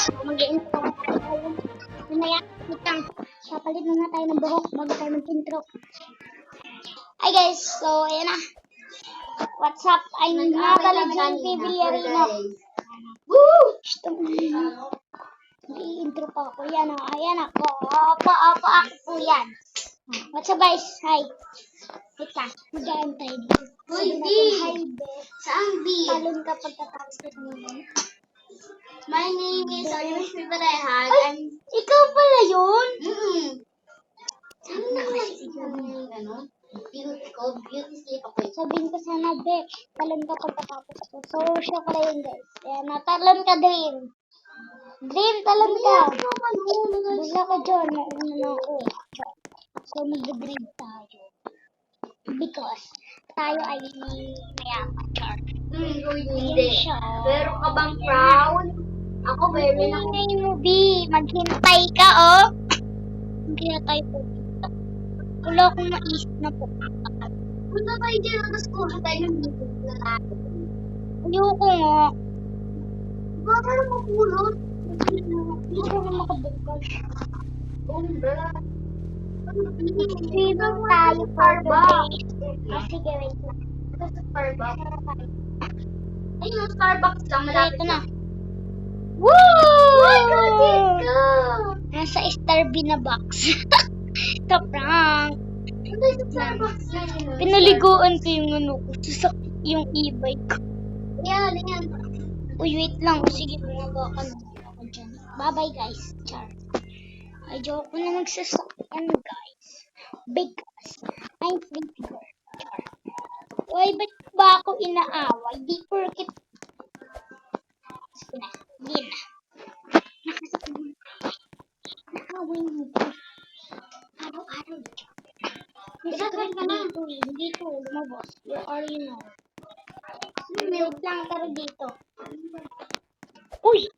Mag-i-intro tayo. Mamaya, itang papalit muna tayo ng buhok bago tayo mag-intro. Hi guys, so ayan na. What's up? I'm Natalie P. Villarino. Woo! Mag-i-intro pa ako. Yan o, ayan ako. Opo ako po yan. What's up guys? Hi. Wait lang, mag-aantay dito. Uy, B! Hi, be. Saan B? Talon ka pagkatapos ko naman. My name is Ayush Piparehag. Ay, ikaw pala yun? Ano na kasi ano? Beauty sleep ako. Sabihin ko sana, be, talon ka pagkatapos ko. So, siya pala yun, guys. Ayan, natalon ka, Dream. Dream, talon ka. Bula ka dyan. Mauna na ako. So, mag-dream tayo. Because, tayo ay mayaman, char. Hindi. Siya. Pero ka bang proud? Ako, very lang. Hindi mo, B. Maghintay ka, oh. Maghintay po. Wala akong maisip na po. Punta tayo dyan at school tayo ng meeting na natin. Ayoko nga. Baka na mapulot. Hindi ko na makabagkas. Sibang Tayo for Starbucks. Sige, wait lang. Ito sa Starbucks. Ayun, yung Starbucks lang. Malapit Ito na. lang. Woo! My God, dito! Nasa Starby na box. Ito, prank. Ito yung Starbucks lang. Pinaliguan ko yung ano ko. Sasakit yung e-bike ko. Yan. Uy, wait lang. Sige, bumaba ka na ako dyan. Bye-bye, guys. Char. Ay, joke ko na magsasakyan, guys. Because I'm pretty girl. Char. Uy, ba't ba ako inaaway? Di porkit. Sige na. Di na. Naaway mo ko. Araw-araw. Nasakit ka na. Hindi ko lumabas. Where are you now? Milk lang taro dito. Uy!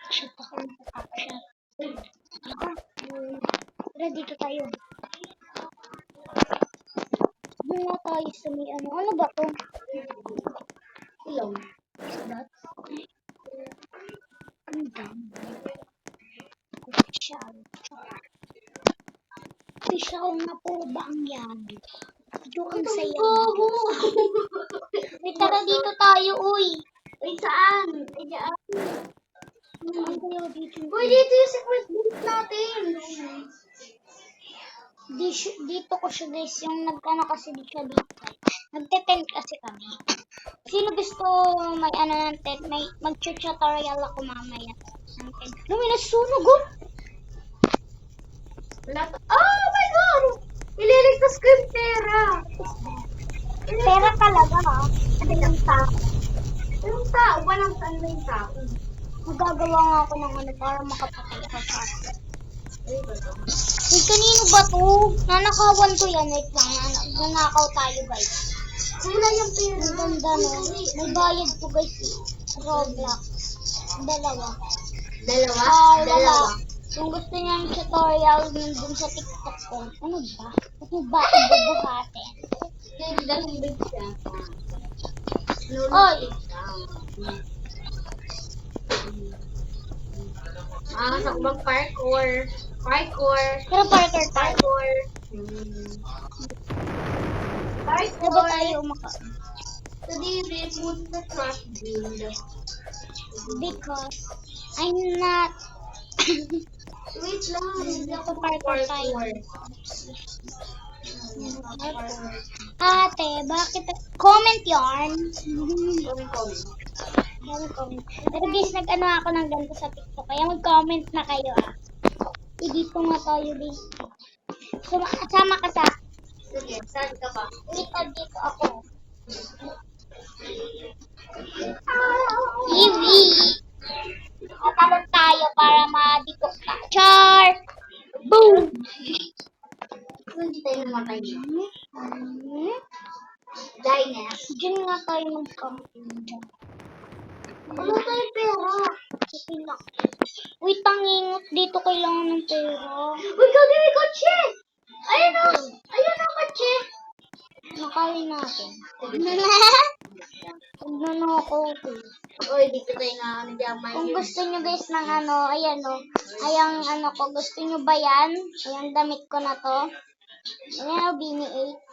Shit ako ng shot. Tara dito tayo. Muna tayo sa may ano. Ano ba to? Ilong. Sadat? Ang dami. Official na po ba ang yabi? Medyo ang saya. Wait, tara dito tayo, uy. Uy, saan? Ay, dyan. Saan tayo dito? Uy, dito yung secret book natin. Dito ko siya, guys. Yung nagkano kasi di siya dito. Nagte-tent kasi kami. Sino gusto may ano ng tent? May mag-tutorial ako mamaya. Ng tent. Luminas sunog, oh! Oh my God! Ililigtas ko yung pera. Pera talaga, ha? Ano yung tao? Yung tao? Walang saan na yung tao? Magagawa nga ako ng ano para makapatay ako sa akin. Uy, kanino ba to? Nanakawan ko yan. Wait lang. Nanakaw tayo, guys. Wala yung pera. Ang ganda, no? May bayad to, guys. Roblox. Dalawa. Dalawa? Wala. Kung gusto niya ng tutorial nandun sa TikTok ko. Ano ba? Ano ba ibubuhatin? Dalawang siya. Oy! Sakbang parkour. Pero Parker tayo. Parkour. Diba tayo umaka? Today we put the trash bin. Because I'm not... Wait lang. Hindi ako Parkour tayo. Ate, bakit? Comment yarn. Comment. Pero guys, nag-ano ako ng ganito sa TikTok. Kaya mag-comment na kayo, ah. Dito nga tayo, guys. Sama ka sa... Sige, saan ka ba? Wait, dito ako. TV! Natalon tayo para madiko ka. Char! Boom! Hindi tayo namatay niyo. Diners. Diyan nga tayo mag-camping dyan. Wala tayong pera. Uy, tangingot. Dito kailangan ng pera. Uy, kagi may kotse! Ayun o! Ayun o, kotse! Nakain natin. Nagnanakaw ko. Uy, dito tayo na ano dyan, may Kung gusto nyo guys ng ano, ayan o. Ayang ano ko, gusto nyo ba yan? Ayang damit ko na to. Ayan o, Bini 8.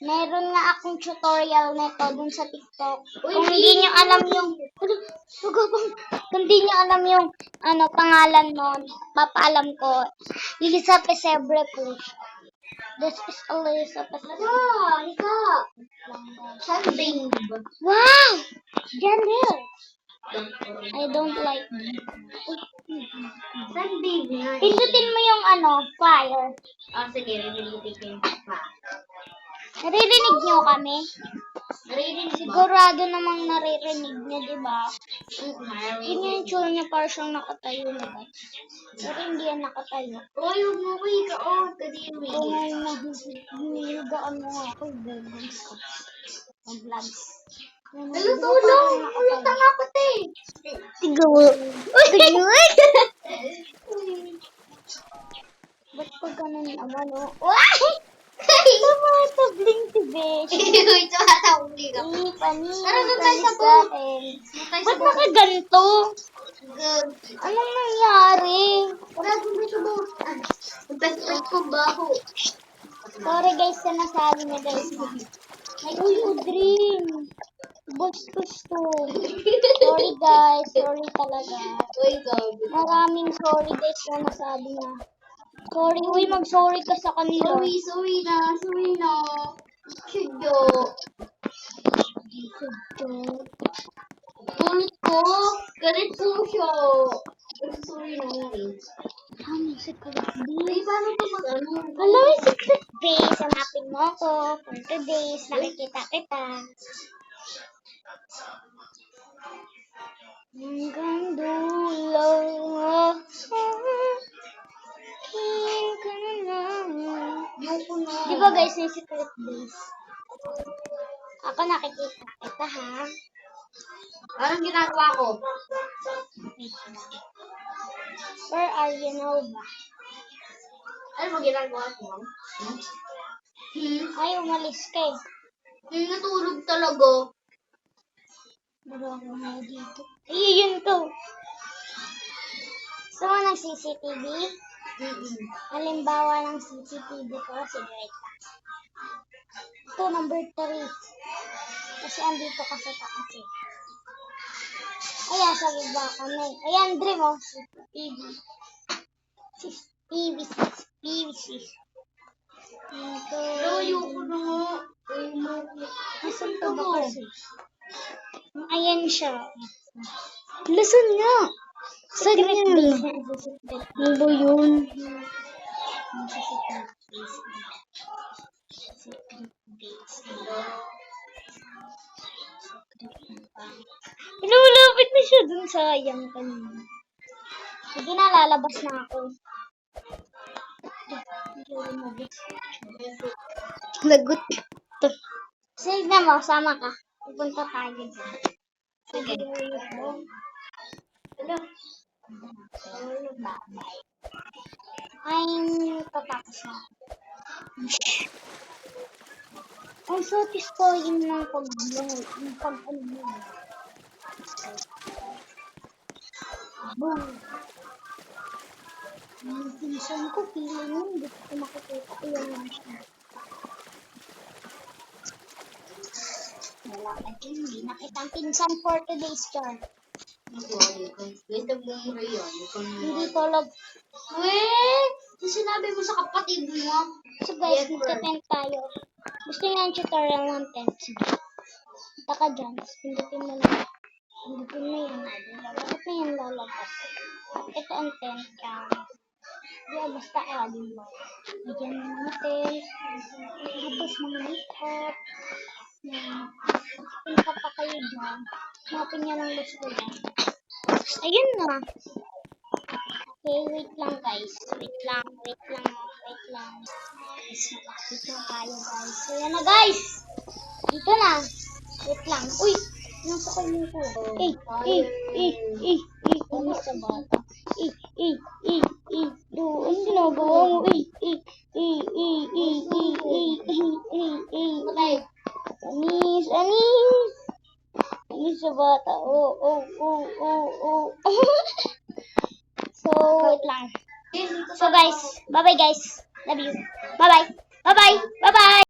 Meron nga akong tutorial nito dun sa TikTok. Uy, Kung hindi nyo alam yung, kung hindi nyo alam yung ano, pangalan nun, papaalam ko. Lisa Pesebre po siya. This is Elisa Pesebre. Wow, ika. Sunbeam. Wow! Janelle! I don't like it. Sunbeam. Pindutin mo yung ano, fire. Ah, sige, rinilig pa. Naririnig nyo kami? Narinig ba? Sigurado namang naririnig nyo, di ba? Yun Narinig. yung tsura niya, parang siyang nakatayo na ba? Pero hindi yan nakatayo. Uy, umuwi ka. Oh, kadiri. Kung ay nahihigaan mo nga ako, vlogs ko. Vlogs. Hello, tulong. Ulit ang apate. Tigaw. Ba't pa ganun naman, oh? Why? Tumatabling si Besh. Uy, tumatawag ka. Panis. Tara, doon tayo sa sa akin. Ba't nakaganto? Good. Anong nangyari? Wala kong dito mo. Magpespect ko baho. Sorry guys, sa nasabi niya guys. Ay, Udrin. Bastos to. Sorry guys, sorry talaga. Uy, gabi. Maraming sorry guys na nasabi niya. Sorry, uy, mag-sorry ka sa kanila. Sorry na. Kidyo. Ulit ko. Galit po siya. Sorry na. Ano si Uy, Chris? paano ito mag-ano? Hello, Secret Base. Hanapin mo ako. For today's, nakikita kita. Hanggang dulo. Di ba guys, may Secret Base? Ako nakikita kita ha. Anong ginagawa ko? Where are you now ba? Ano mo ginagawa ko? Ay, umalis ka eh. Natulog talaga. Baro ako na dito. Ay, yun to. Gusto mo ng CCTV? Halimbawa ng CCTV ko, sige wait lang. Ito, number 3. Kasi andito ka sa taas eh. Ayan, sa baba kami. Ayan, dream oh. CCTV. CCTV, CCTV. Ito. Ayoko na nga. Nasaan ka ba kasi? Ayan siya. Lasan nga? Saan yan? Ano ba yun? Lumulapit na siya dun sa ayang kanina. Sige na, lalabas na ako. Lagot. Sige na mo, sama ka. Pupunta tayo dyan. Sige. Hello. Bye-bye. Ay, tatapos na. Ang satisfying ng pag-ano mo. Boom. Ang pinsan ko, feeling mo, hindi ko makikita. Ayan lang siya. Wala ka dyan, hindi nakita ang pinsan for today's chart. Ganda mo mo yun. Hindi tulog. Wait! Sinabi mo sa kapatid mo. So guys, magta-tent tayo. Gusto niyo ang tutorial ng tent? Sige. Punta ka dyan. Pindutin mo na. Pindutin mo yan. Bakit na yan lalabas? Ito ang tent cam. Di basta adding mo. Bigyan mo ng tent. Tapos mga makeup. Punta pa kayo dyan. Hanapin niya ng gusto dyan. Ayun na. Okay, wait lang guys. Wait lang. Guys, malapit na tayo guys. So yan na guys. Dito na. Wait lang. Uy! Nasa kayo ko. Ano sa bata? Doon ginagawa mo. Anis. So, wait lang. So guys, bye-bye guys. Love you. Bye-bye. Bye-bye. Bye-bye.